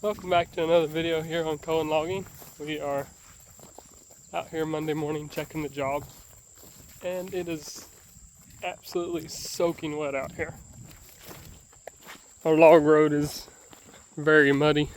Welcome back to another video here on Cohen Logging. We are out here Monday morning checking the job, and it is absolutely soaking wet out here. Our log road is very muddy.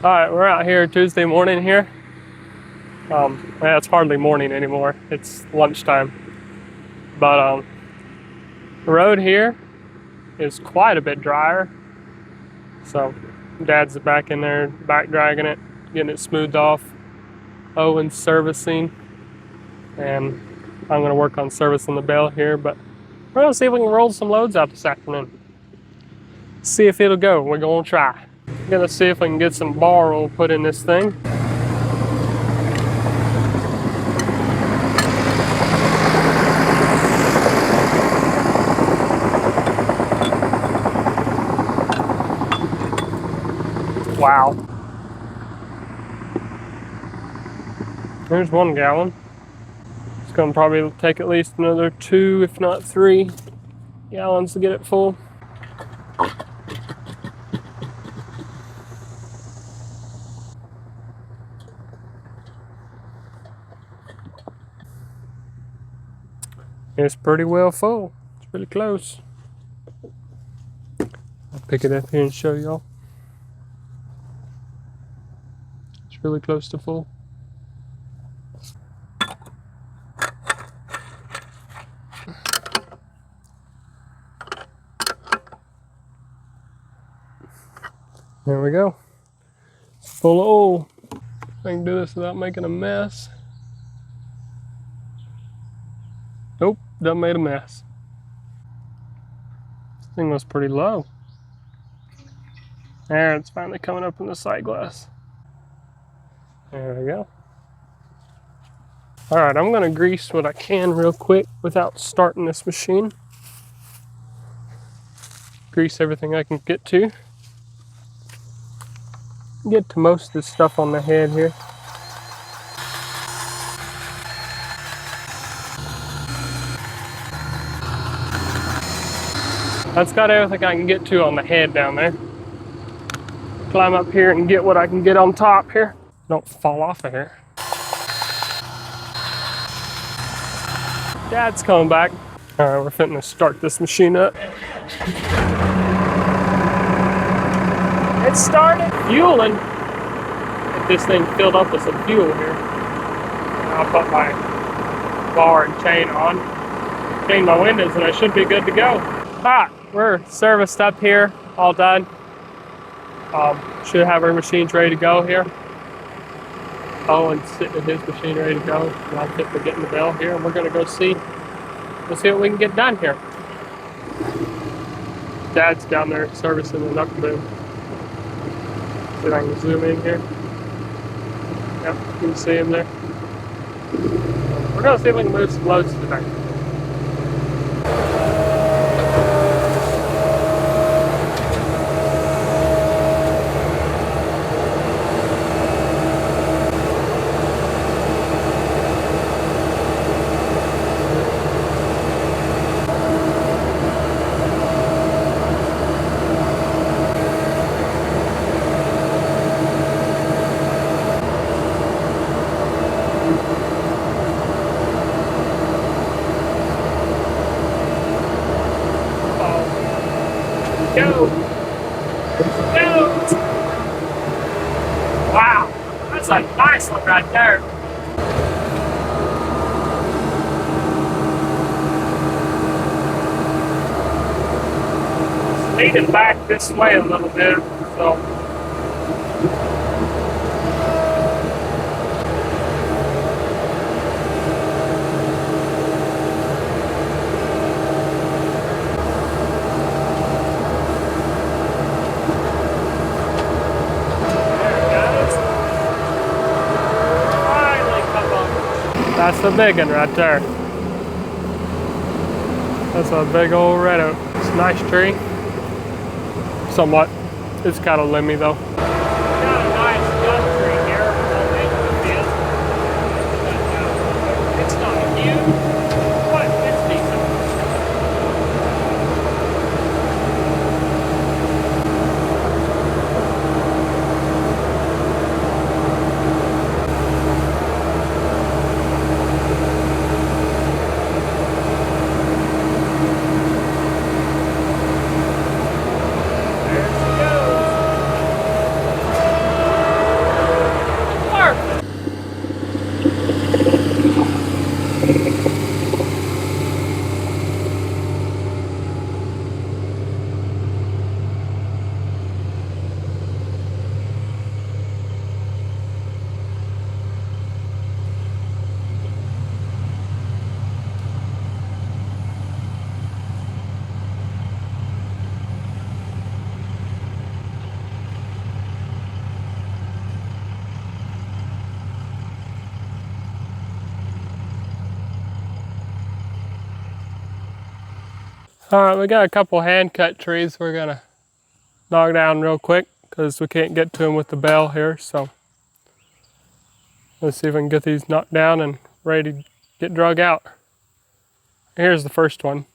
Alright, we're out here Tuesday morning here. It's hardly morning anymore, it's lunchtime. But the road here is quite a bit drier. So Dad's back in there, back dragging it, getting it smoothed off. Owen's servicing, and I'm gonna work on servicing the bell here, but we're gonna see if we can roll some loads out this afternoon. See if it'll go, we're gonna try. Gonna see if we can get some bar roll put in this thing. Wow. There's 1 gallon. It's gonna probably take at least another 2, if not 3 gallons to get it full. It's pretty well full. It's really close. I'll pick it up here and show y'all. It's really close to full. There we go. It's full of oil. I can do this without making a mess. Nope, done made a mess. This thing was pretty low. There, it's finally coming up in the sight glass. There we go. All right, I'm gonna grease what I can real quick without starting this machine. Grease everything I can get to. Get to most of the stuff on the head here. That's got everything I can get to on the head down there. Climb up here and get what I can get on top here. Don't fall off of here. Dad's coming back. All right, we're fitting to start this machine up. It started fueling. Get this thing filled up with some fuel here. I'll put my bar and chain on, clean my windows, and I should be good to go. All right, we're serviced up here, all done. Should have our machines ready to go here. Owen's sitting at his machine ready to go. And I'm fit for getting the bell here, and we're gonna go see. We'll see what we can get done here. Dad's down there servicing the knuckle boom. See if I can zoom in here. Yep, you can see him there. We're gonna see if we can move some loads today. Go! Go! Wow, that's a nice one right there. Leaning back this way a little bit, so. That's the big one right there. That's a big old red oak. It's a nice tree. somewhat. It's kind of limby though. Got a nice gum tree here on the edge of the field. But, it's not huge, but it's decent. All right, we got a couple hand cut trees we're gonna knock down real quick because we can't get to them with the bale here. So let's see if we can get these knocked down and ready to get drug out. Here's the first one.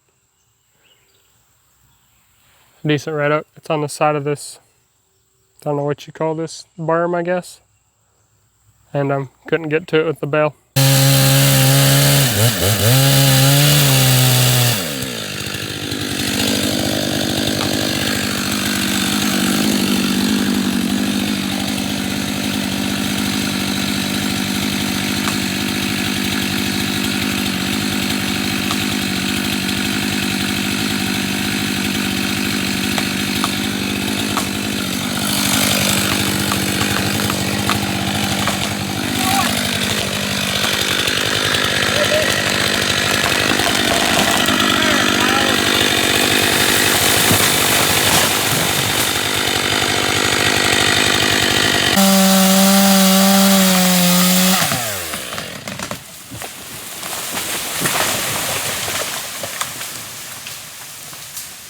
Decent red oak. It's on the side of this, I don't know what you call this, berm, I guess. And couldn't get to it with the bale.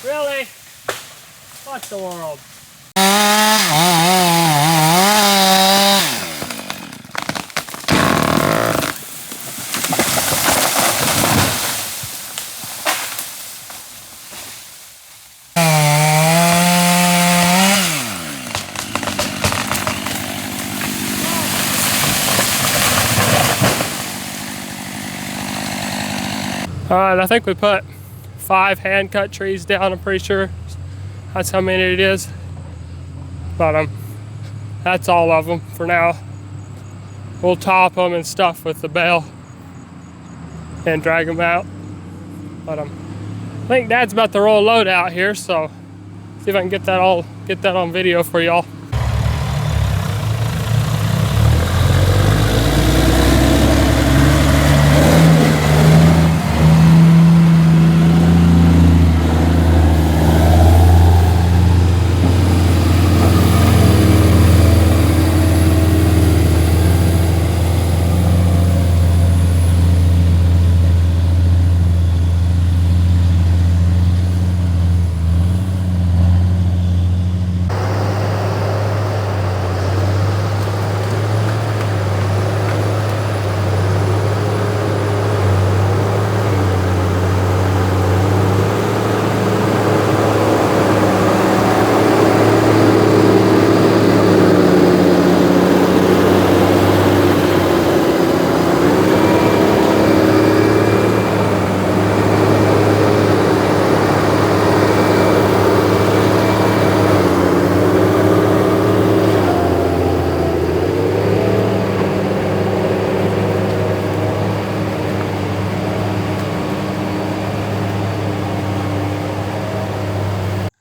Really? What the world? All right, I think we put 5 hand cut trees down, I'm pretty sure that's how many it is. But that's all of them for now. We'll top them and stuff with the bale and drag them out. But I think Dad's about to roll a load out here, so see if I can get that on video for y'all.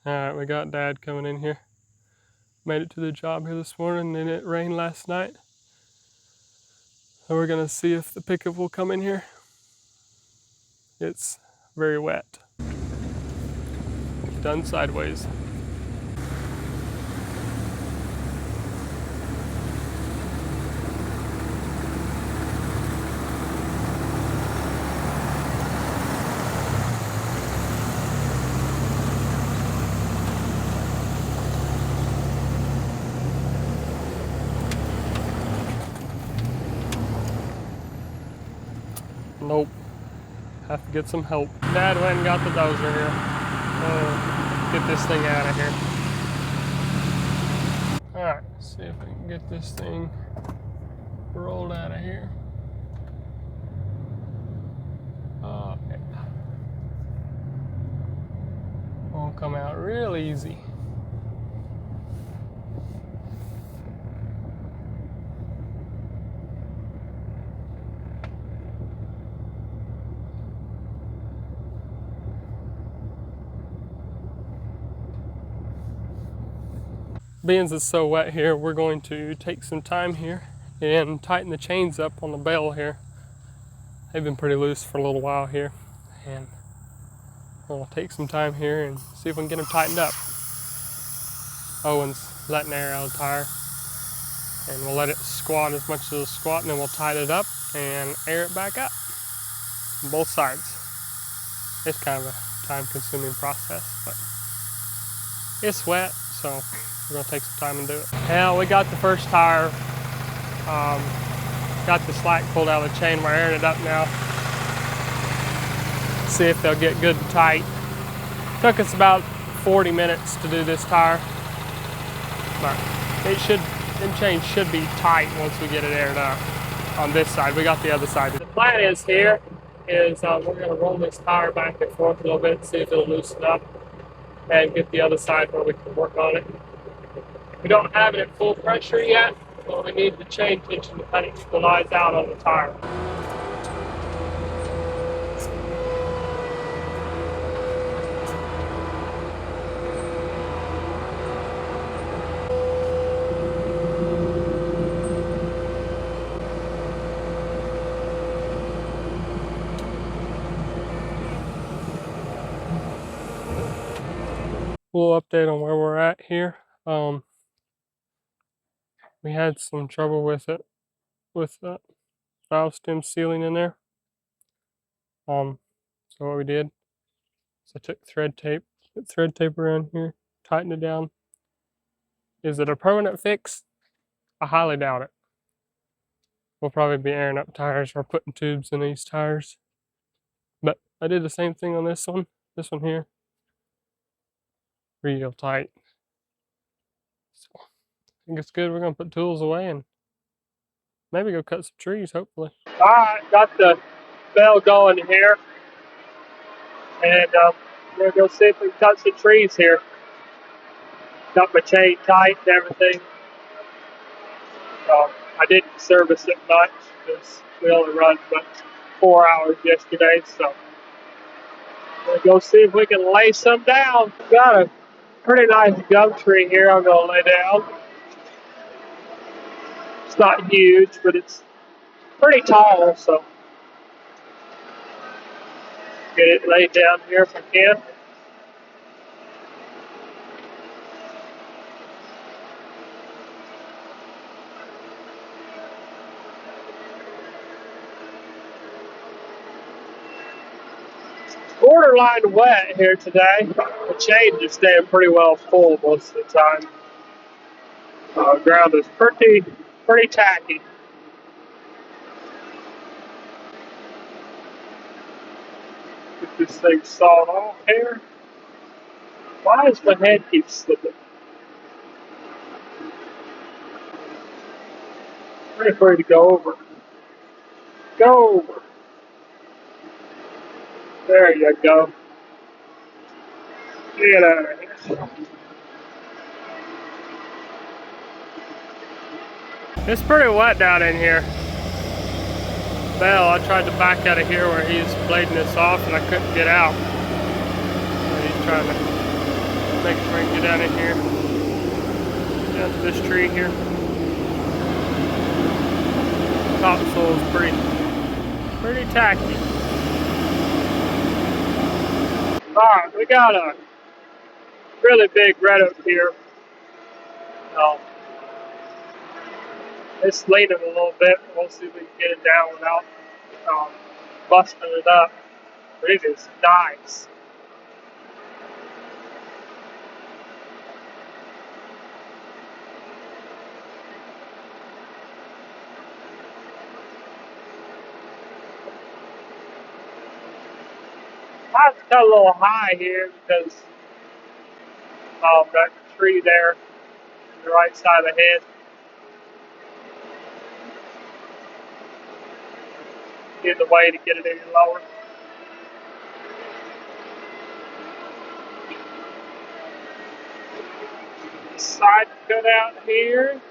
Alright, we got Dad coming in here. Made it to the job here this morning and it rained last night. So we're gonna see if the pickup will come in here. It's very wet. Done sideways. Nope. Have to get some help. Dad went and got the dozer here. Get this thing out of here. Alright, see if we can get this thing rolled out of here. Okay. Won't come out real easy. Being it's so wet here, we're going to take some time here and tighten the chains up on the bell here. They've been pretty loose for a little while here, and we'll take some time here and see if we can get them tightened up. Owen's letting air out of the tire, and we'll let it squat as much as it'll squat, and then we'll tighten it up and air it back up on both sides. It's kind of a time-consuming process, but it's wet, so we're gonna take some time and do it. Yeah, we got the first tire, got the slack pulled out of the chain. We're airing it up now. See if they'll get good and tight. Took us about 40 minutes to do this tire, but the chain should be tight once we get it aired up on this side. We got the other side. The plan is here is we're gonna roll this tire back and forth a little bit, see if it'll loosen up, and get the other side where we can work on it. We don't have it at full pressure yet, but we need the chain tension to kind of equalize out on the tire. Little update on where we're at here. We had some trouble with it, with the valve stem sealing in there. So what we did is I took put thread tape around here, tightened it down. Is it a permanent fix? I highly doubt it. We'll probably be airing up tires or putting tubes in these tires. But I did the same thing on this one here. Real tight. So I think it's good. We're gonna put tools away and maybe go cut some trees, hopefully. All right, got the bell going here, and we're gonna go see if we can cut some trees here. Got my chain tight and everything. I didn't service it much because we only run about 4 hours yesterday, so we'll go see if we can lay some down. Got a pretty nice gum tree here I'm gonna lay down. It's not huge, but it's pretty tall, so get it laid down here if I can. Borderline wet here today. The chains are staying pretty well full most of the time. Ground is pretty tacky. Get this thing sawed off here. Why does my head keep slipping? Ready for you to go over. Go over. There you go. Get out of here. It's pretty wet down in here. Well, I tried to back out of here where he's blading this off and I couldn't get out. So he's trying to make sure I can get down in here. Down to this tree here. Topsoil is pretty tacky. Alright, we got a really big red oak here. It's leaning a little bit. We'll see if we can get it down without busting it up. But it is nice. I have to cut a little high here because that tree there on the right side of the head. In the way to get it any lower. Side cut out here.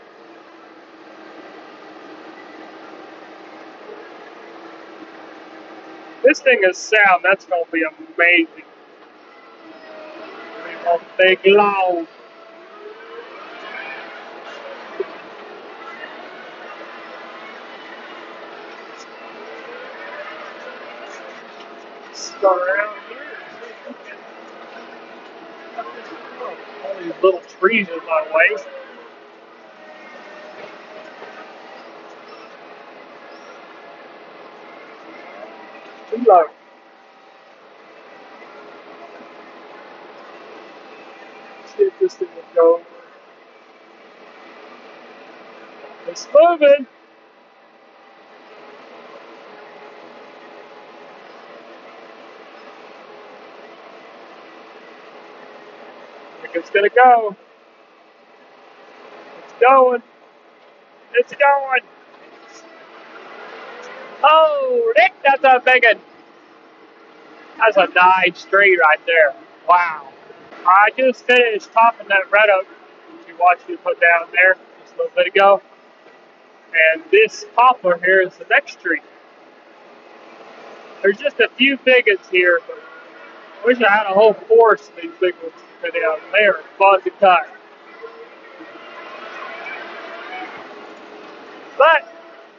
This thing is sound. That's going to be amazing. We want big long. Start around here. All these little trees in my way. Too low. See if this thing will go. It's moving. I think it's gonna go. It's going. It's going. Oh, Rick, that's a big one. That's a nice tree right there. Wow. I just finished topping that red oak you watched me put down there just a little bit ago. And this poplar here is the next tree. There's just a few big ones here, but I wish I had a whole forest of these big ones to put down. They are fun to cut. But,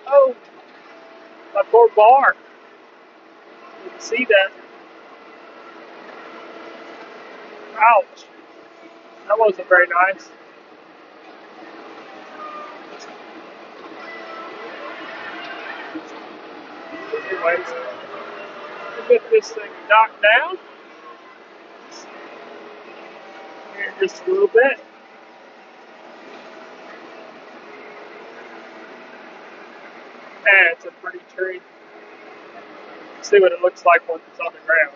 oh, my poor bar. You can see that. Ouch. That wasn't very nice. Anyways, we'll get this thing knocked down here in just a little bit. And it's a pretty tree. See what it looks like once it's on the ground.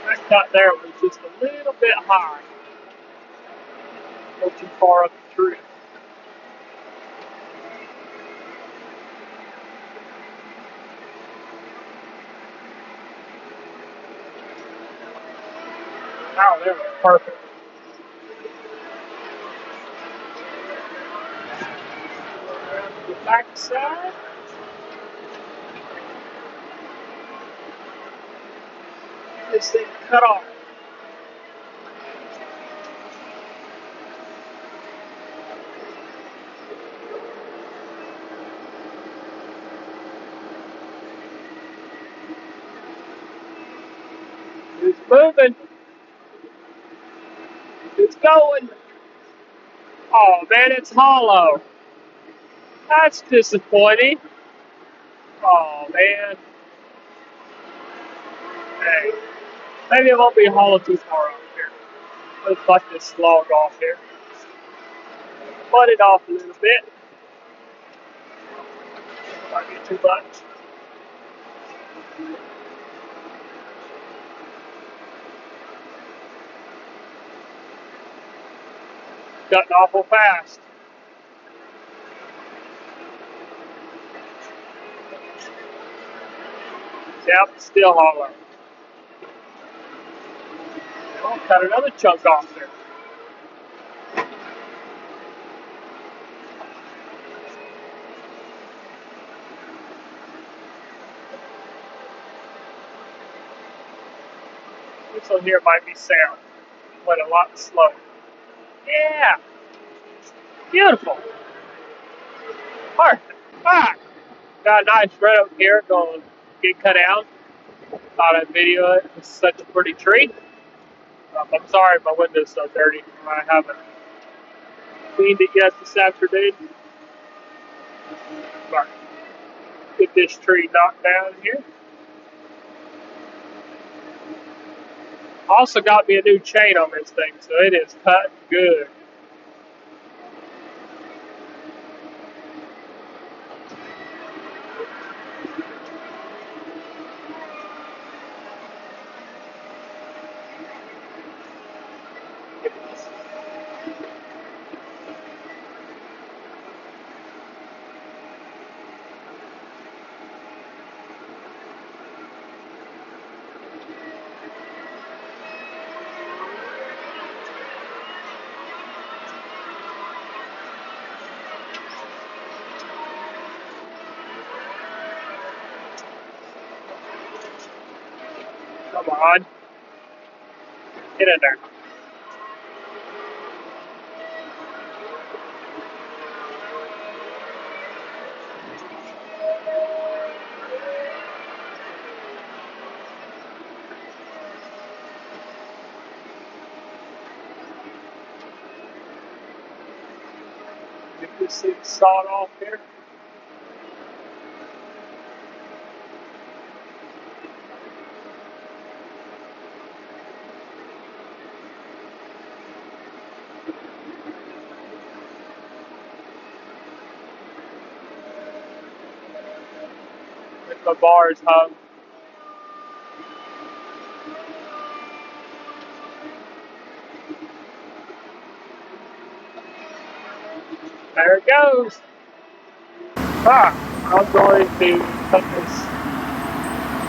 That cut there was just a little bit high. Go too far up the tree. Oh, that was perfect. Around the back side. This thing cut off. It's moving. It's going. Oh man, it's hollow. That's disappointing. Oh man. Hey, maybe it won't be hollow too far up here. Let's butt this log off here. Butt it off a little bit. Might be too much. Cutting awful fast. Yep, still hollow. I'll cut another chunk off there. This one here might be sound. Went a lot slower. Yeah. Beautiful. Perfect. Alright. Got a nice red oak here going to get cut out. Thought I'd video it. It's such a pretty tree. I'm sorry my window's so dirty. I haven't cleaned it yet this afternoon. But get this tree knocked down here. Also got me a new chain on this thing, so it is cut good. Come on, get in there. Get this thing sawed off here. With the bars hung. There it goes. I'm going to put this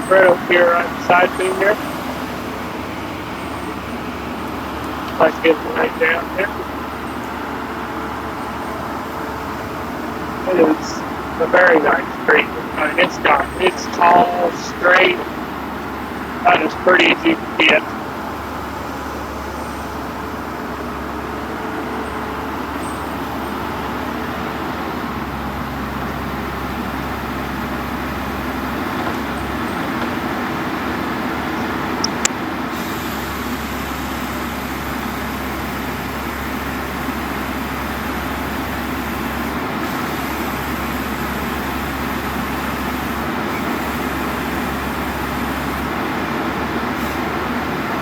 thread up here right beside me here. Let's get it right down here. It is a very nice tree. I mean, it's tall, straight, and it's pretty easy to get.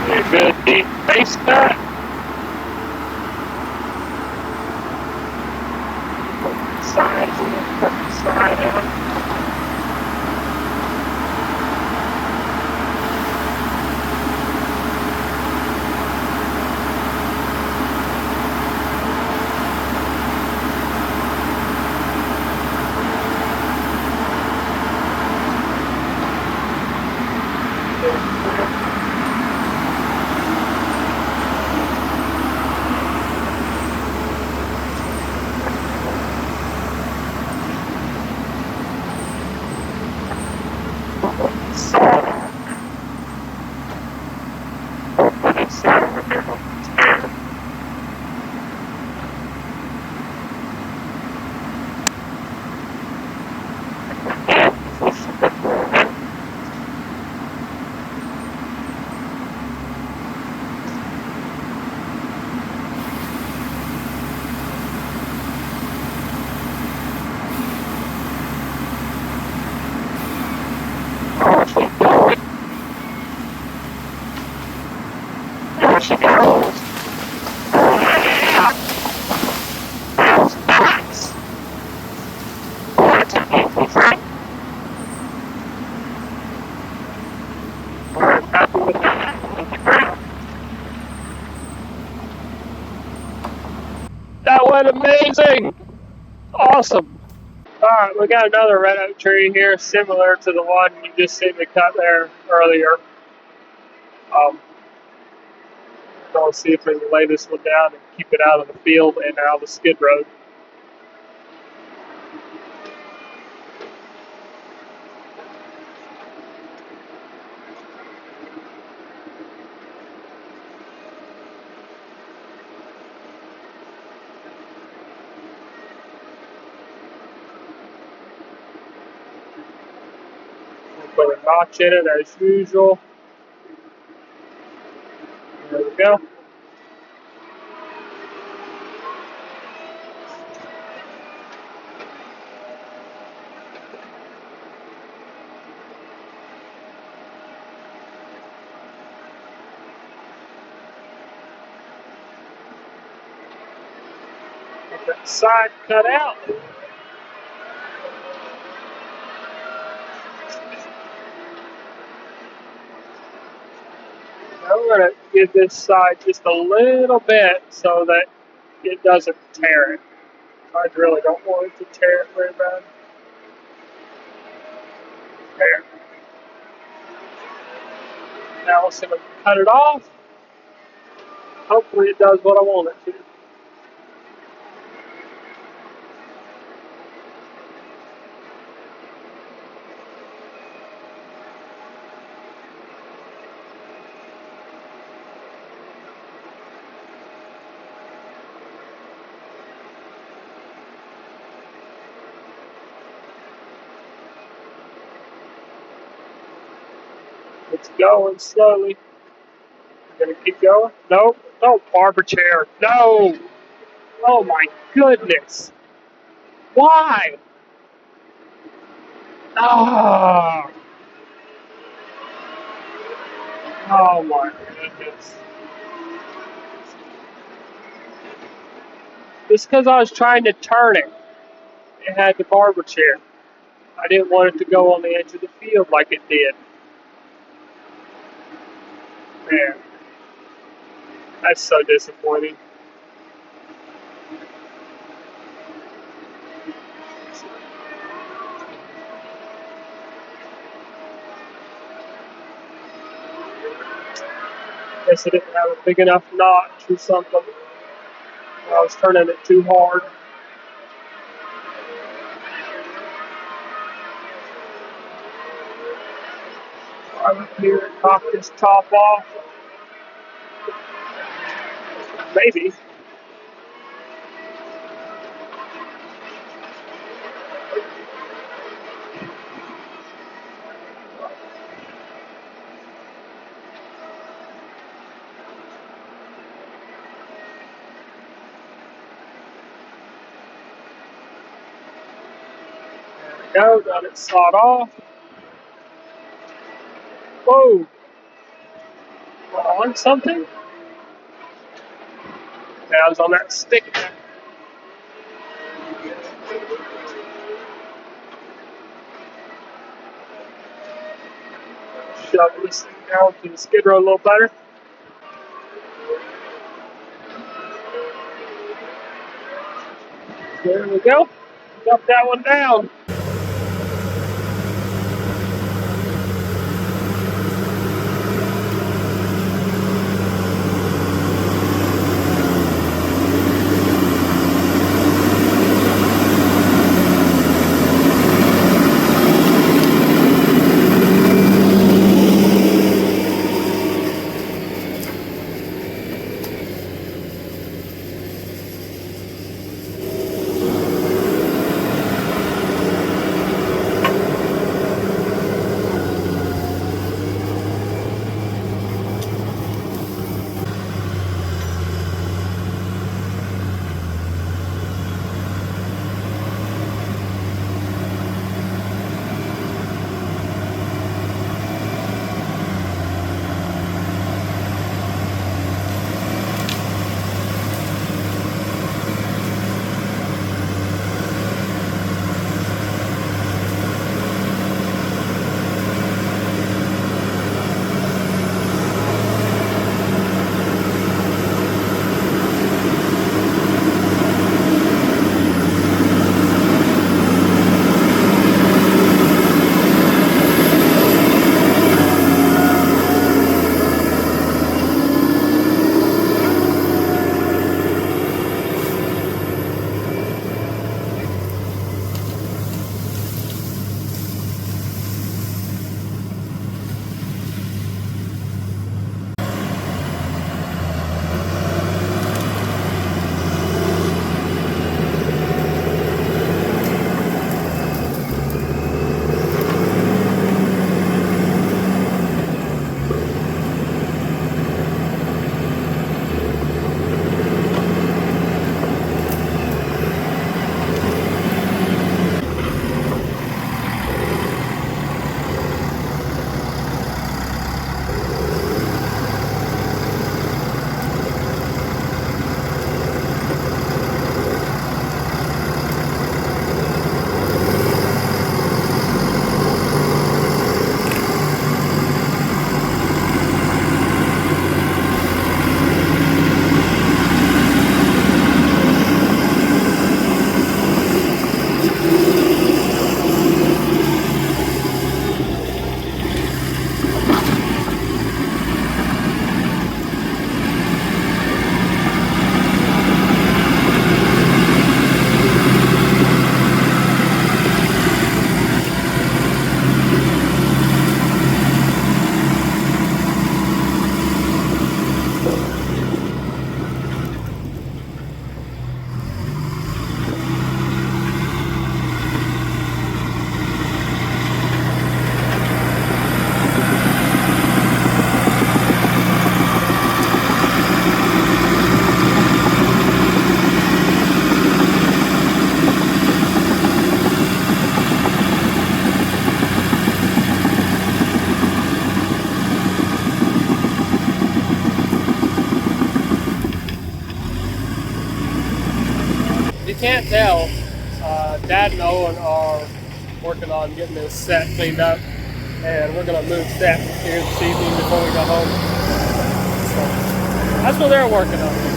A good deep face cut. Side out. That went amazing! Awesome! Alright, we got another red oak tree here, similar to the one you just seen me cut there earlier. I'll see if we can lay this one down and keep it out of the field and out of the skid road. Put a notch in it as usual. There we go. Get that side cut out. Now we're going to give this side just a little bit so that it doesn't tear it. I really don't want it to tear it very bad. There. Now let's see if I can cut it off. Hopefully it does what I want it to. It's going slowly. I'm gonna keep going. No, don't barber chair. No. Oh my goodness. Why? Oh, oh my goodness. Just because I was trying to turn it, it had the barber chair. I didn't want it to go on the edge of the field like it did. Man, that's so disappointing. Guess I didn't have a big enough notch or something. I was turning it too hard. Right up here, knock this top off. Maybe. There we go, got it sawed off. Whoa! On something? Yeah, I was on that stick there. Shove this thing down to the skid row a little better. There we go. Dump that one down. tell, Dad and Owen are working on getting this set cleaned up, and we're gonna move set here this evening before we go home. So that's what they're working on.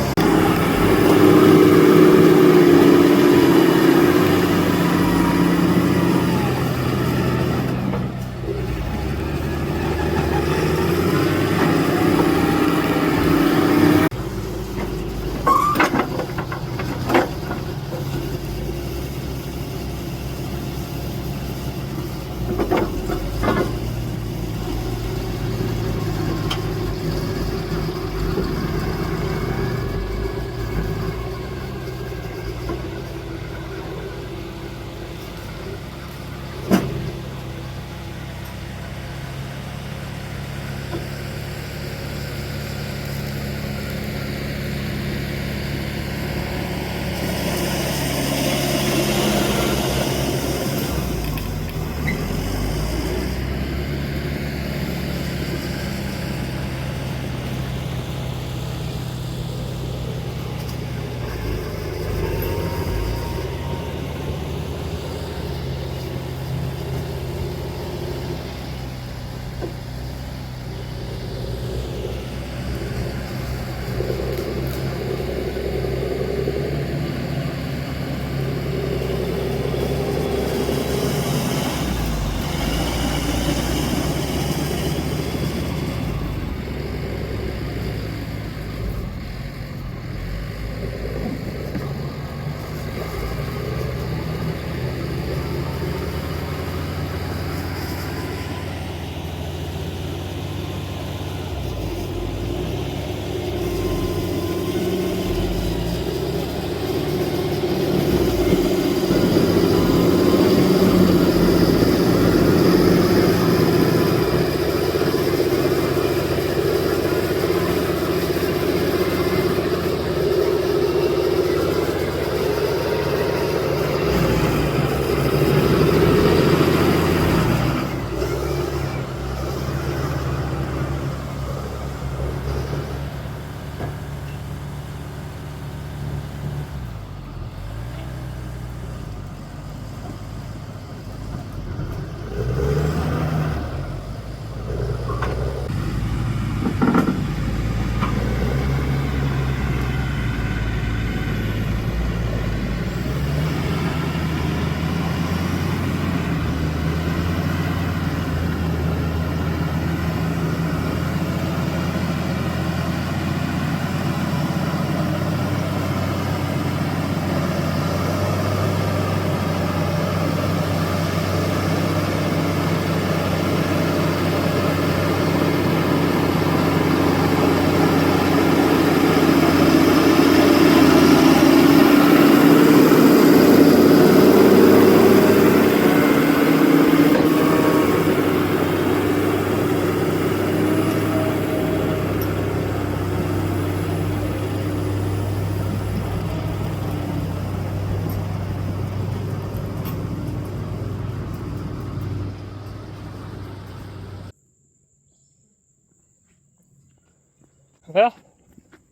Well,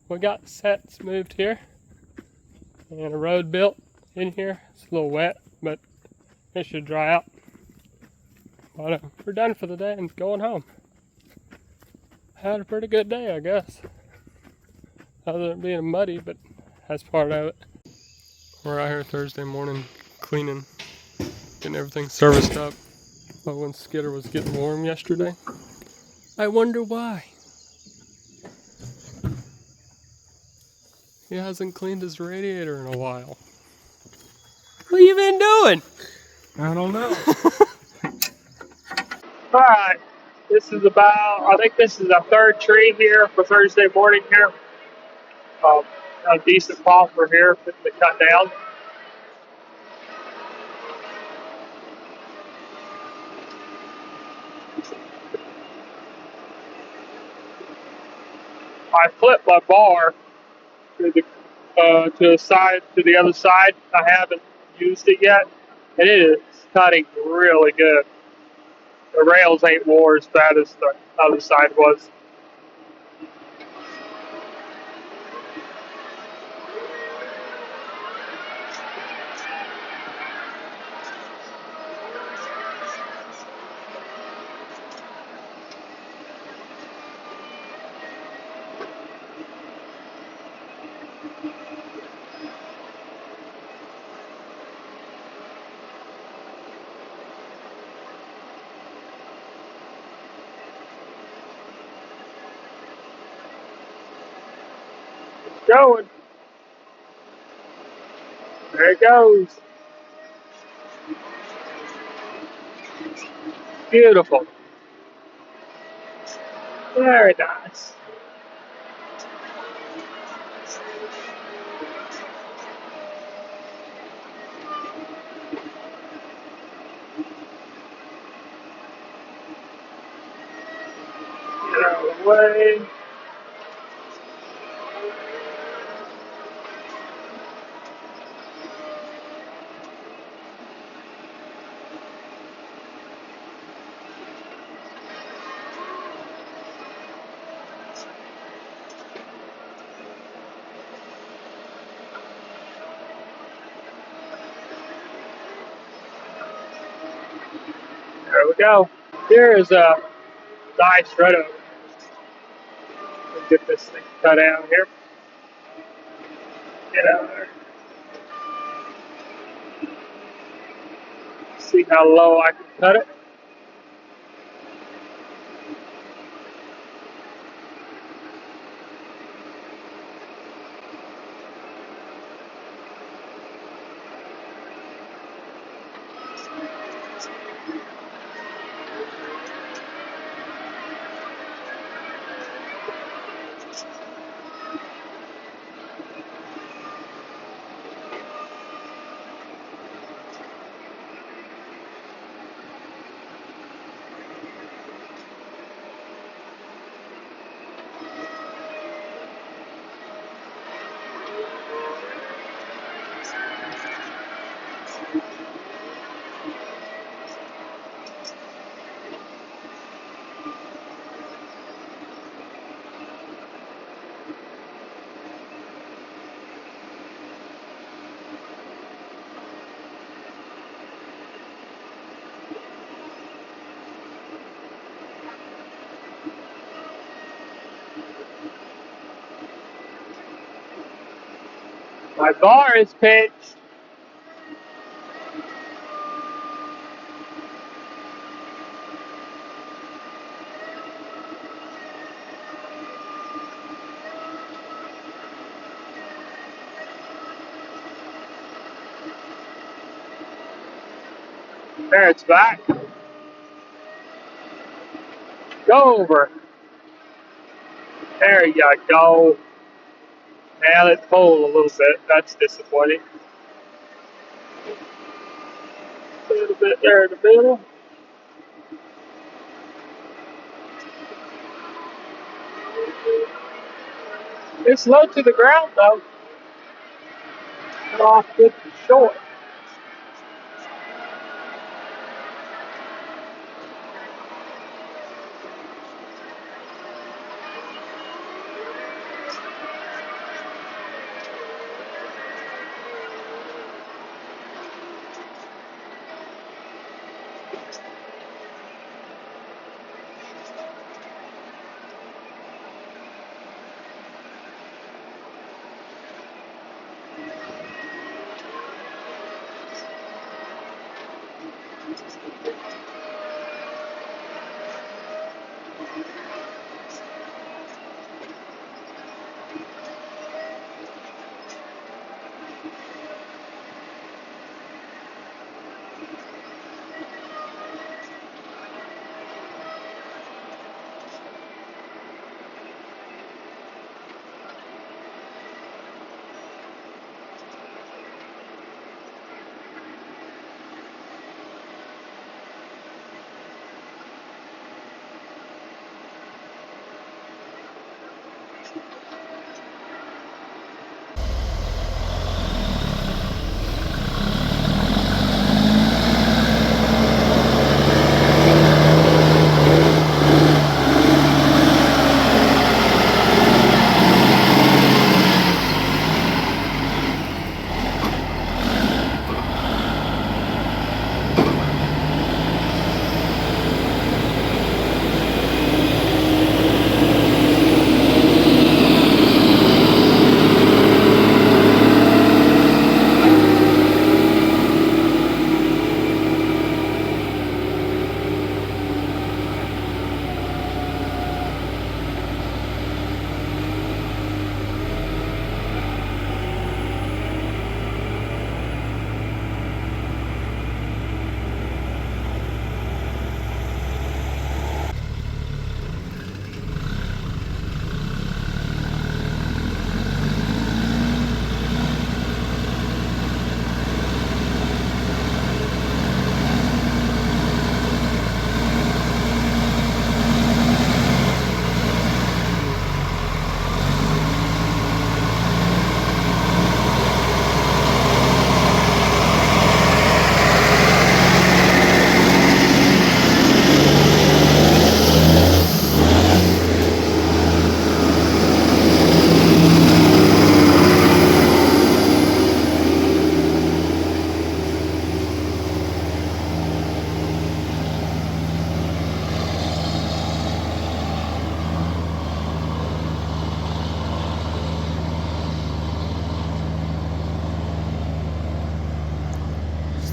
we got sets moved here and a road built in here. It's a little wet, but it should dry out. But we're done for the day and going home. Had a pretty good day, I guess. Other than being muddy, but that's part of it. We're out here Thursday morning cleaning, getting everything serviced up. But when skidder was getting warm yesterday, I wonder why. He hasn't cleaned his radiator in a while. What you been doing? I don't know. Alright, I think this is the third tree here for Thursday morning here. A decent poplar here to cut down. I flipped my bar to the other side. I haven't used it yet, and it is cutting really good. The rails ain't wore as bad as the other side was. going. There it goes. Beautiful. Very nice. Get out of the way. There we go. Here is a nice right over. Let's get this thing cut out here. Get out there. See how low I can cut it. My bar is pitched. There, it's back. Go over. There you go. Now it pulled a little bit. That's disappointing. A little bit there in the middle. It's low to the ground though. Cut off good and short.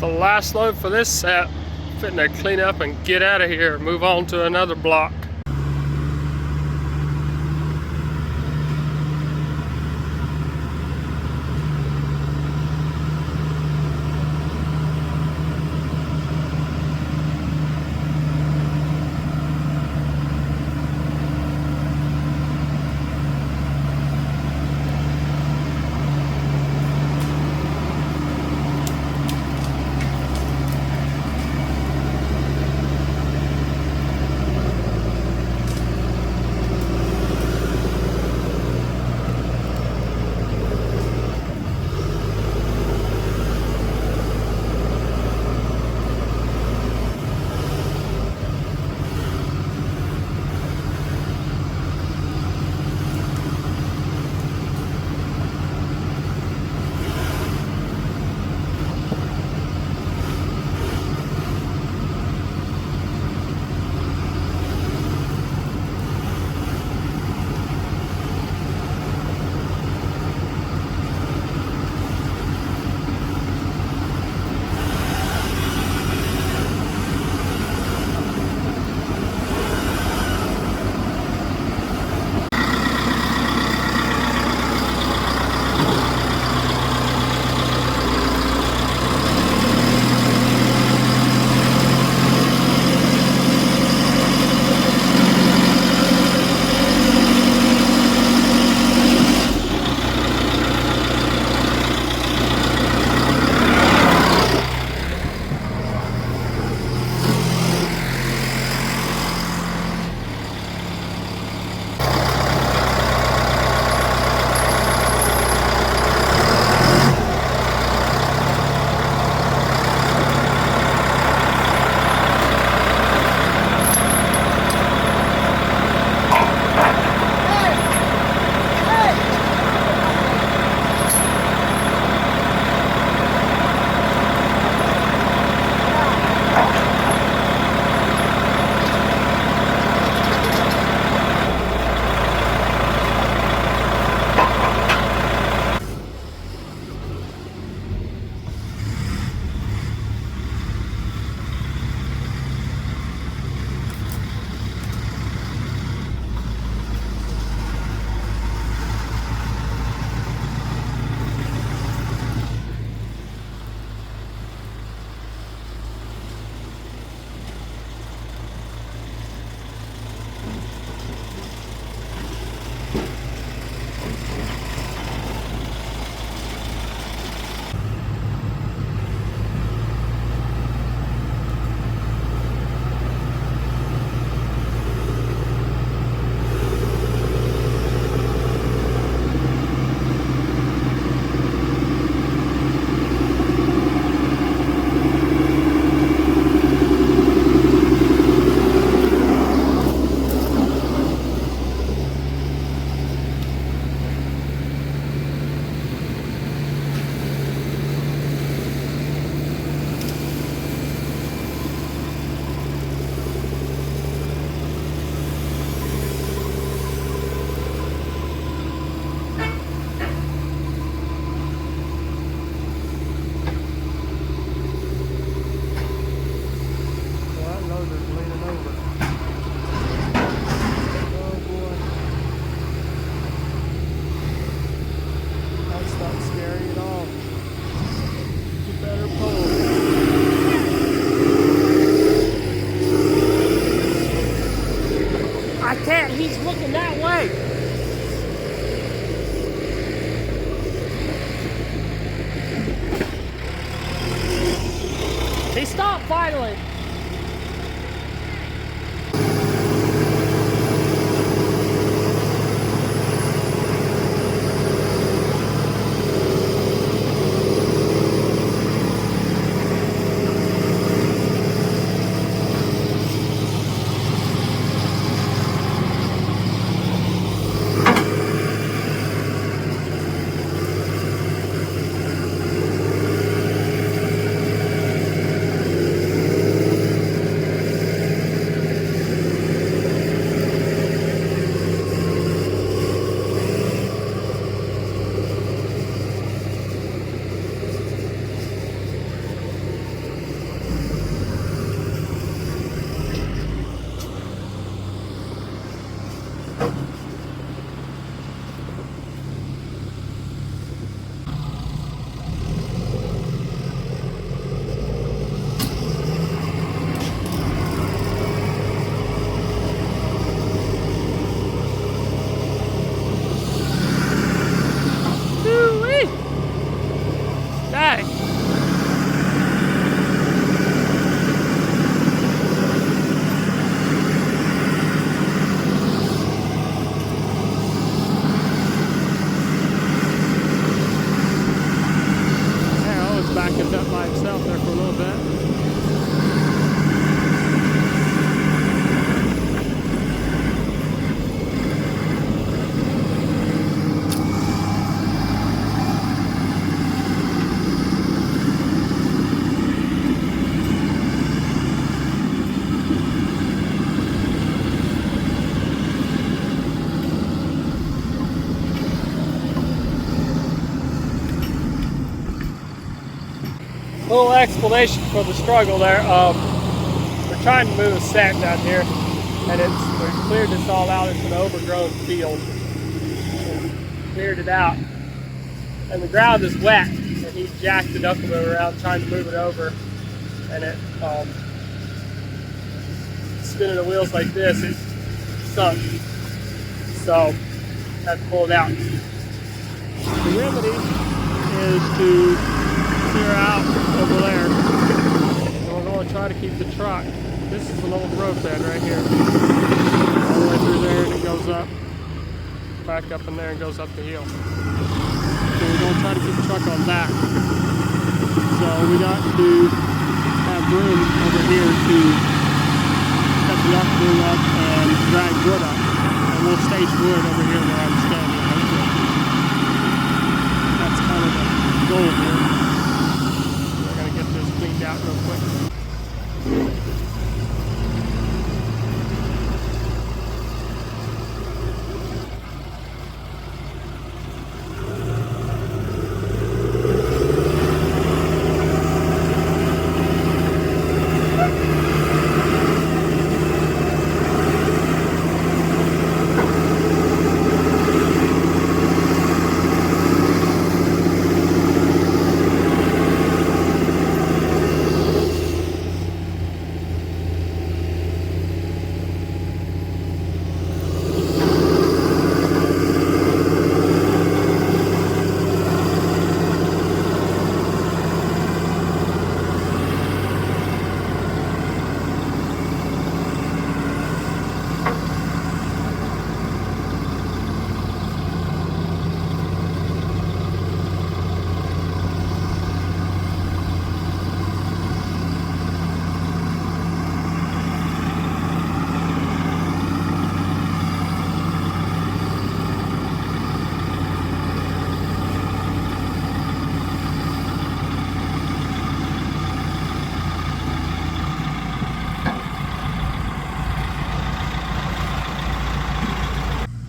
the last load for this set. Fitting to clean up and get out of here, move on to another block. He stopped finally. that. Little explanation for the struggle there. We're trying to move a set down here, and we cleared this all out. It's an overgrown field. And cleared it out, and the ground is wet, and he jacked it up and went around trying to move it over, and it spinning the wheels like this, it sunk. So had to pull it out. The remedy is to clear out over there, and we're going to try to keep the truck. This is an old road bed right here, all the way through there, and it goes up, back up in there and goes up the hill. So we're going to try to keep the truck on that. So we got to have room over here to cut the rock room up and drag wood up, and we'll stage wood over here where I'm standing. That's kind of the goal here. Cleaned out real quick.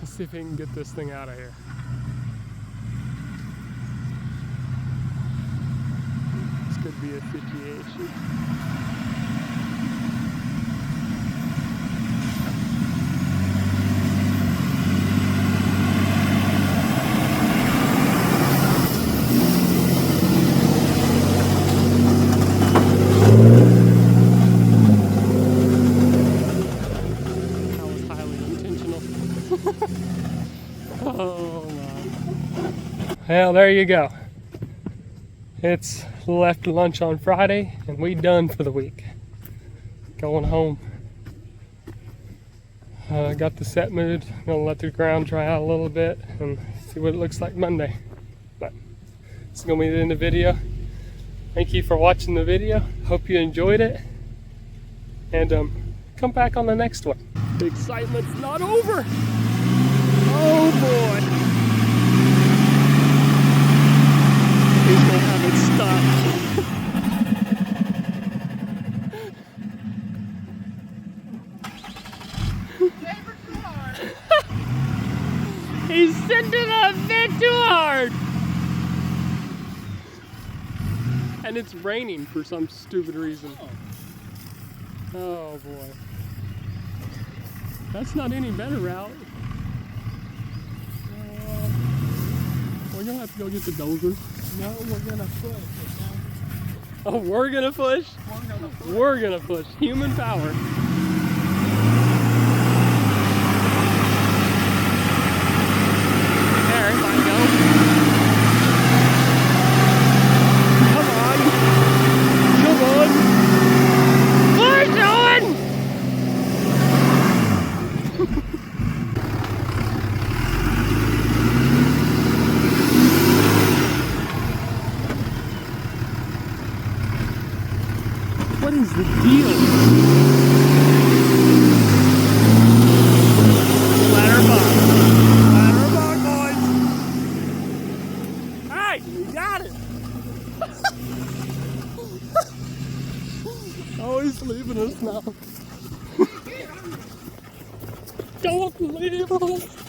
See if we can get this thing out of here. This could be a situation. That was highly intentional. Oh my. Well, there you go. It's left lunch on Friday and we done for the week. Going home. Got the set moved. Gonna let the ground dry out a little bit and see what it looks like Monday. But it's gonna be the end of the video. Thank you for watching the video. Hope you enjoyed it. And come back on the next one. The excitement's not over. Oh boy. He's gonna have it stopped. He's sending it a bit too hard. And it's raining for some stupid reason. Oh boy. That's not any better route. We're gonna have to go get the dozer. No, we're gonna push. Oh, we're gonna push? We're gonna push. Human power. There, might go. Come on. Come on. Push on! What is the deal? Letterbox. Letterbox, boys. Hey, you got it. Oh, he's leaving us now. Don't leave us.